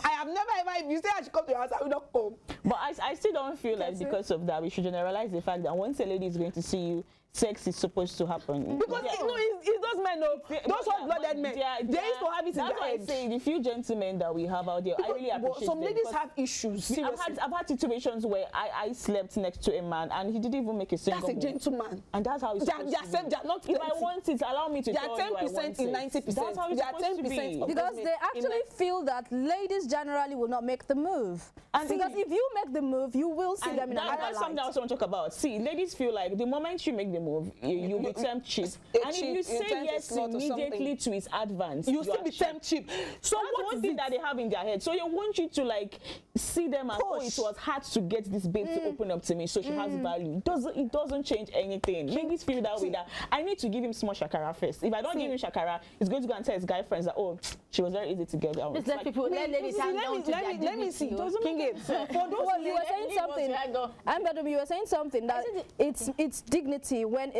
I have never ever, if you say I should come to your house, I will not come. But I still don't feel like because of that, we should generalize the fact that once a lady is going to see you, sex is supposed to happen. Because it's those men, those hot-blooded men. They used to have it in their head. That's why I say the few gentlemen that we have out there, I really appreciate some ladies have issues. I've had situations where I slept next to a man and he didn't even make a single move. That's a gentleman. And that's how it's supposed to be. Not if I want it, allow me to tell you I want it. They are 10% in 90%. That's how it's supposed to be. Because they actually feel that ladies generally will not make the move. And because if you make the move, you will see them in another light. That's something I also want to talk about. See, ladies feel like the moment you make the move, you be temp cheap. And if you say yes immediately to his advance, you still be temp cheap. So that's one thing that they have in their head. So they want you to like see them and oh, it was hard to get this babe to open up to me, so she has value. It doesn't change anything. Ladies feel that way, that I need to give him small shakara first. If I don't give him shakara, he's going to go and tell his guy friends that oh, she was very easy to get out. Let people, let ladies hang down to that. Let me see. For those you were saying something. You were saying something that it's dignity when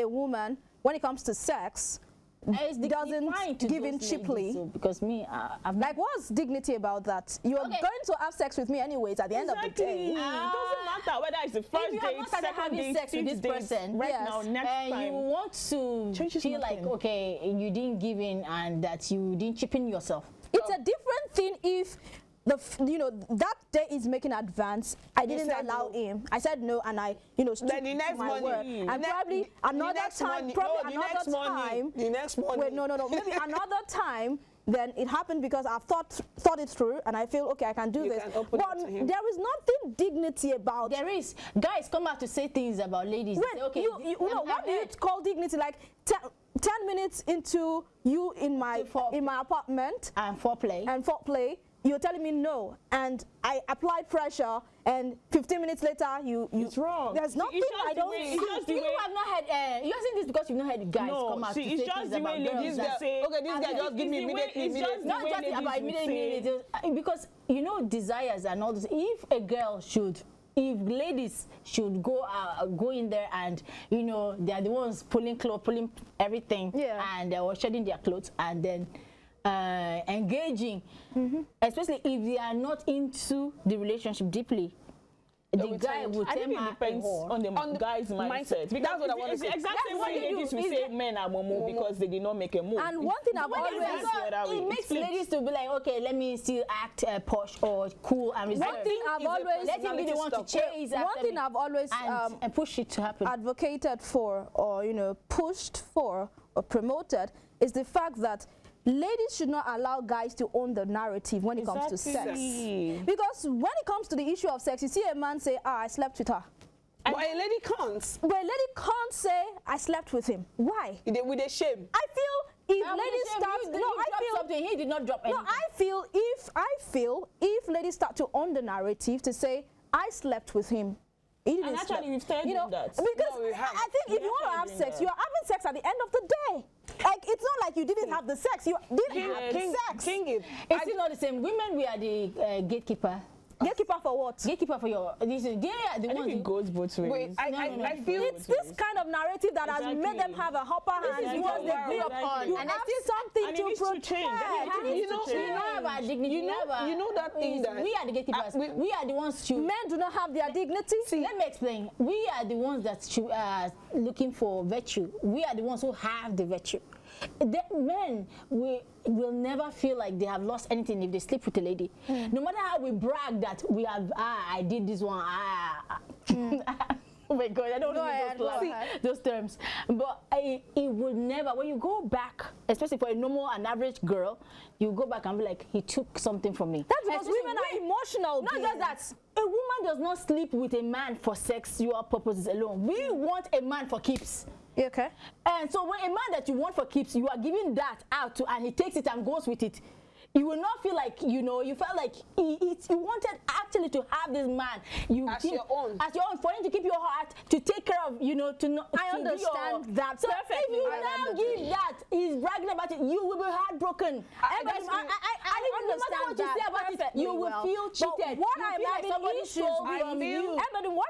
when it comes to sex, doesn't give in cheaply. Because me, like, what's dignity about that? You're going to have sex with me anyways at the end of the day. It doesn't matter whether it's the first if you date, have not started having sex with this person right now, next time, you want to feel like, okay, you didn't give in and that you didn't chip in yourself. It's a different thing if that day is making advance. I didn't allow him. I said no, and I, then the next my word. And probably another time, the next morning. Wait, no, maybe another time. Then it happened because I've thought it through, and I feel okay, I can do this. But there is nothing dignity about. There is. Guys come out to say things about ladies. Wait, okay, what do you call dignity? Like 10 minutes into you in my apartment and foreplay. You're telling me no, and I applied pressure, and 15 minutes later, it's wrong. There's nothing I don't see. You have not heard. You're saying this because you've not heard guys come out to say things about girls. Okay, this guy just give me immediately. Not just about immediately, because desires and all this. If ladies should go in there and they are the ones pulling everything, and they were shedding their clothes and then engaging, especially if they are not into the relationship deeply. The guy will tell me it depends on the guy's mindset. Because that's what I want to say. Exactly what ladies will say men are momo because they did not make a move. And one thing I've always it makes ladies to be like, okay, let me still act posh or cool and reserved. One thing I've always let him be the one to chase. One thing I've always and push it to happen. Advocated for, or pushed for, or promoted is the fact that ladies should not allow guys to own the narrative when it comes to sex. Because when it comes to the issue of sex, you see a man say, I slept with her. But a lady can't. But a lady can't say, I slept with him. Why? With a shame. I feel if ladies start... He did not drop anything. No, I feel if ladies start to own the narrative to say, I slept with him. And actually, we've told them that. Because I think if you want to have sex, you are having sex at the end of the day. Like, it's not like you didn't have the sex. You didn't have sex. It's still not the same. Women, we are the gatekeeper. Gatekeeper for what? Gatekeeper for your. They are the ones. It goes both ways. Wait, I feel it's this kind of narrative that has made them have a upper hand. This is what they grew up on, and I feel something to protect. You know that thing that we are the gatekeepers. We are the ones to. Men do not have their dignity. Let me explain. We are the ones that are looking for virtue. We are the ones who have the virtue. The men will never feel like they have lost anything if they sleep with a lady. No matter how we brag that we have, I did this one, oh my God, I don't know those terms. But it would never, when you go back, especially for a normal and average girl, you go back and be like, he took something from me. That's because women are emotional. Not just that. A woman does not sleep with a man for sexual purposes alone. We want a man for keeps. Okay. And so when a man that you want for keeps, you are giving that out to, and he takes it and goes with it. You will not feel like, you felt like you wanted actually to have this man. As your own. As your own, for him to keep your heart, to take care of, I understand that so perfectly. If you now give that, he's bragging about it, you will be heartbroken. I understand that. You will feel cheated. What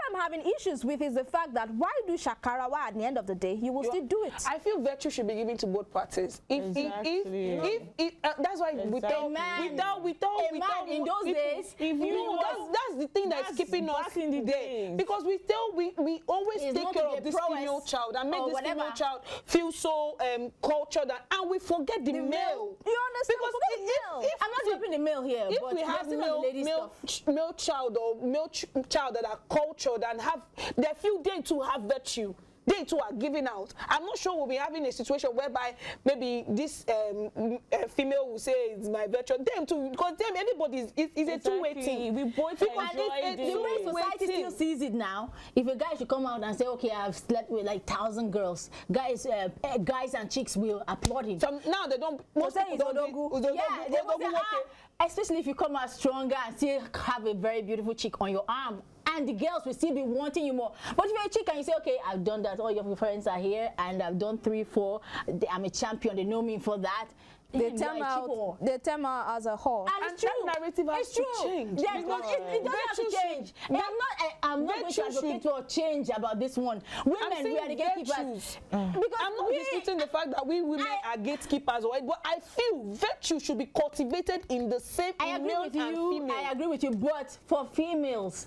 I'm having issues with is the fact that why do shakara? Why at the end of the day you will still do it? I feel virtue should be given to both parties. If that's why in those days, that's the thing that's keeping us in the day. Because we always take care of this female child and make this female child feel so cultured, and we forget the male. You understand? Because I'm not dropping the male here. If we have male child or male child that are cultured and they feel they too have virtue, they too are giving out. I'm not sure we'll be having a situation whereby maybe this female will say it's my virtue. Them too, because everybody is a two-way thing. We both enjoy it. The way society still sees it now, if a guy should come out and say, okay, I've slept with like 1,000 girls, guys and chicks will applaud him. So now they don't. Most people don't. Especially if you come out stronger and still have a very beautiful chick on your arm. And the girls will still be wanting you more. But if you're a chick and you say, okay, I've done that, all your friends are here, and I've done 3, 4, I'm a champion, they know me for that, They term out as a whore. And it's true. That narrative has to change. It doesn't have to change. I'm not going to advocate for change about this one. Women, we are the gatekeepers. Because I'm not disputing the fact that we women are gatekeepers, right? But I feel virtue should be cultivated in the same male and female. I agree with you, but for females,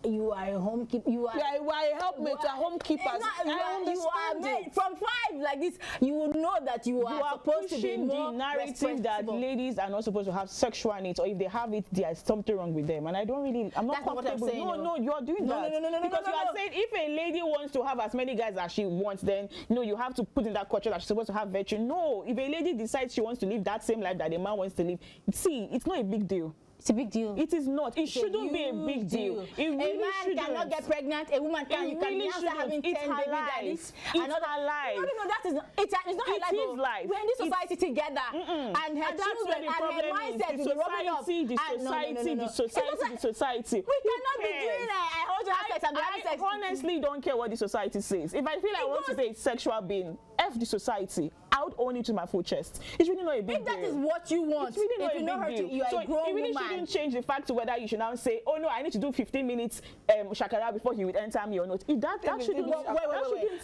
you are a homekeeper. You are a helpmate, a homekeeper. You are made from 5 like this. You will know that you are supposed to be more the narrative that ladies are not supposed to have sexual needs, or if they have it, there is something wrong with them. And I'm not comfortable. No, you are doing that. No, because you are saying if a lady wants to have as many guys as she wants, then you have to put in that culture that she's supposed to have virtue. No, if a lady decides she wants to live that same life that the man wants to live, see, it's not a big deal. It's a big deal. It is not. It shouldn't be a big deal. It really a man cannot get pregnant. A woman can. You can be having 10 baby daddies. It's her life. No, that is not. It's not her life. It is life. We're in this society together, and her children and her mindset is rubbing up. The society. We cannot be doing that. I want to have sex and be having sex. I honestly don't care what the society says. If I feel I want to be a sexual being, F the society. I would own it to my full chest. It's really not a big deal. If that is what you want, it's really not a big deal. You are a grown it really woman. Shouldn't change the fact to whether you should now say, oh no, I need to do 15 minutes shakara before he would enter me or not. If that shouldn't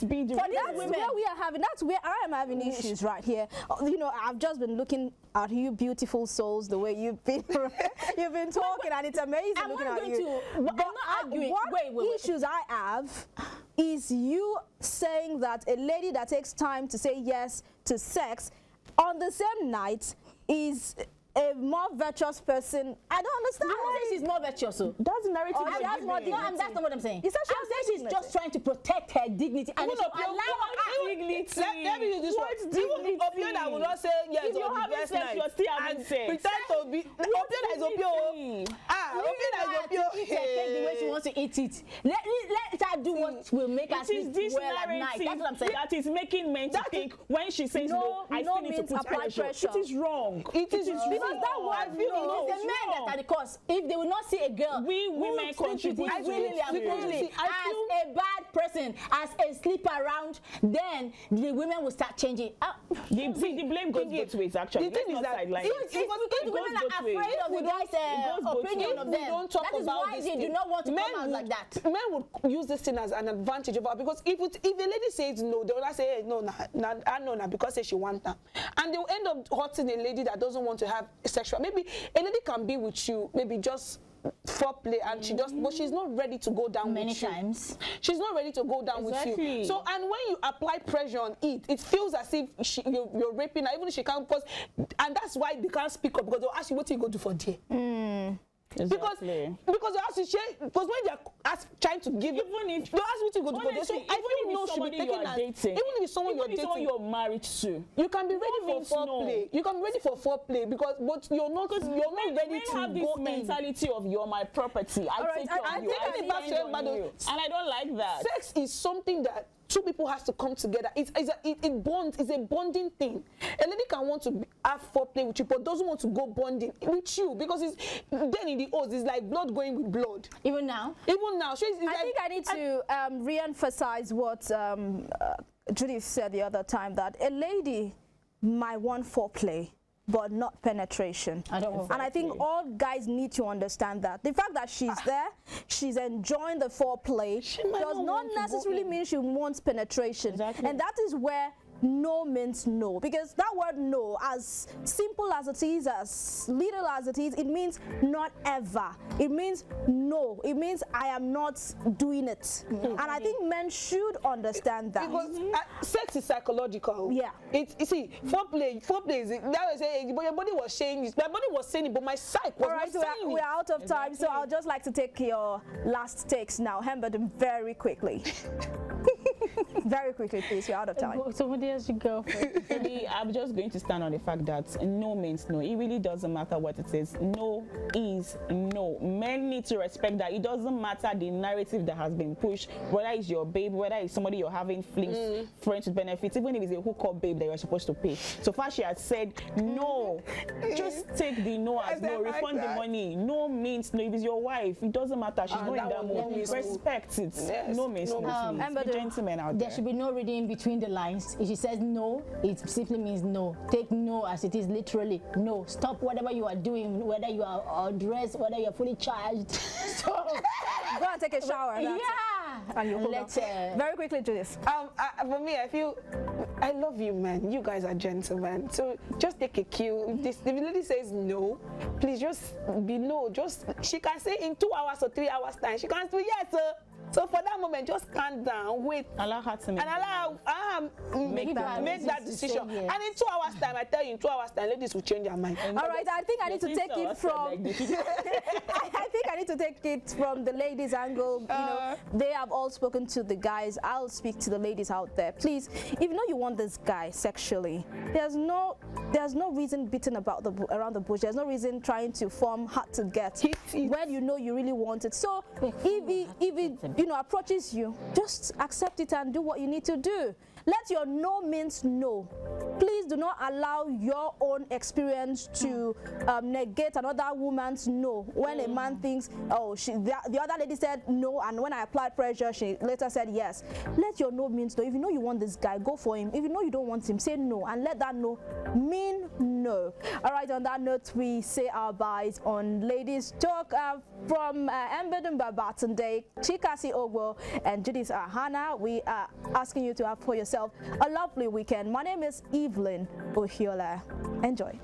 be the reason. That's where I am having issues right here. You know, I've just been looking at you beautiful souls, the way you've been talking, and it's amazing looking at you. But I'm not arguing. What issues I have is you saying that a lady that takes time to say yes to sex on the same night is a more virtuous person. I don't understand. I don't say she's more virtuous. So. That's the narrative. That's more dignity. No, that's not what I'm saying. I'm saying she's just trying to protect her dignity and allow her dignity. Let me use this one. Even Opio that will not say yes on the first night. You're still having sex. Pretend to be Opio that is Opio. Opio that is Opio. The way she wants to eat it. Let her do what will make her sleep well at night. That's what I'm saying. That is making men to think when she says no, I still need to put pressure. It is wrong. It is wrong. Because that word it's the men that are the cause. If they will not see a girl, we women contribute as a bad person, as a sleep around, then the women will start changing. The blame goes both ways, actually. The thing is that if women are afraid of the guy's opinion of them, that is why they do not want to come out like that. Men would use this thing as an advantage of her, because if a lady says no, they will not say, hey, no, because she wants that. And they will end up hurting a lady that doesn't want to have sexual. Maybe a lady can be with you, maybe just foreplay, and but she's not ready to go down many with you. times. She's not ready to go down with you. So, and when you apply pressure on it, it feels as if you're raping her, even if she can't, and that's why they can't speak up, because they'll ask you, what do you go do for there? Exactly. Because when they're trying to give you, they ask what you go to for. So I feel no should be taken as, even if it's someone you're dating, you're married to, you can be ready for foreplay. You can be ready for foreplay, but you're not ready to have go this in. mentality of you're my property. I take care of you. And I don't like that. Sex is something that two people has to come together. It bonds. It's a bonding thing. A lady can want to have foreplay with you, but doesn't want to go bonding with you, because then in the oaths it's like blood going with blood. Even now. I think I need to re-emphasize what Judith said the other time, that a lady might want foreplay, but not penetration. And I think all guys need to understand that. The fact that she's there, she's enjoying the foreplay, does not necessarily mean she wants penetration. Exactly. And that is where no means no, because that word no, as simple as it is, as little as it is, it means not ever. It means no. It means I am not doing it. And I think men should understand that. Because sex is psychological. Yeah. You see, foreplay is, that was saying, but your body was saying it, my body was saying it, but my psyche was not saying it. We're out of time, so I'll just like to take your last takes now. Hembeden, very quickly. Very quickly, please. We're out of time. Somebody else should go first. I'm just going to stand on the fact that no means no. It really doesn't matter what it is. No is no. Men need to respect that. It doesn't matter the narrative that has been pushed, whether it's your babe, whether it's somebody you're having flings, friends with benefits, even if it's a hookup babe that you're supposed to pay. So far, she has said no. Just take the no as no. Refund the money. No means no. If it's your wife, it doesn't matter. She's not in that mood. Respect it. Yes. No means no. Be gentlemen. men out there. There should be no reading between the lines. If she says no, it simply means no. Take no as it is, literally no. Stop whatever you are doing, whether you are dressed, whether you are fully charged. So go and take a shower. Yeah. And you let's very quickly do this. For me, I feel I love you, man. You guys are gentlemen. So just take a cue. If the lady says no, please just be no. Just she can say in 2 hours or 3 hours time. She can say yes, sir. So for that moment, just calm down, wait, allow her to make and allow make that decision. Yes. And in 2 hours time, I tell you, in 2 hours time, ladies will change their mind. All right, I think I need to take it from. I think I need to take it from the ladies' angle. You know, they have all spoken to the guys. I'll speak to the ladies out there. Please, if you know you want this guy sexually, there's no reason beating around the bush. There's no reason trying to form hard to get when you know you really want it. So if it approaches you, just accept it and do what you need to do. Let your no means no. Please do not allow your own experience to negate another woman's no. When a man thinks, oh, the other lady said no, and when I applied pressure, she later said yes. Let your no means no. If you know you want this guy, go for him. If you know you don't want him, say no, and let that no mean no. All right, on that note, we say our byes on Ladies Talk from Embedon Babatunde, Chikasi Ogwo, and Judith Ahana. We are asking you to have for yourself a lovely weekend. My name is Evelyn Ohiola. Enjoy.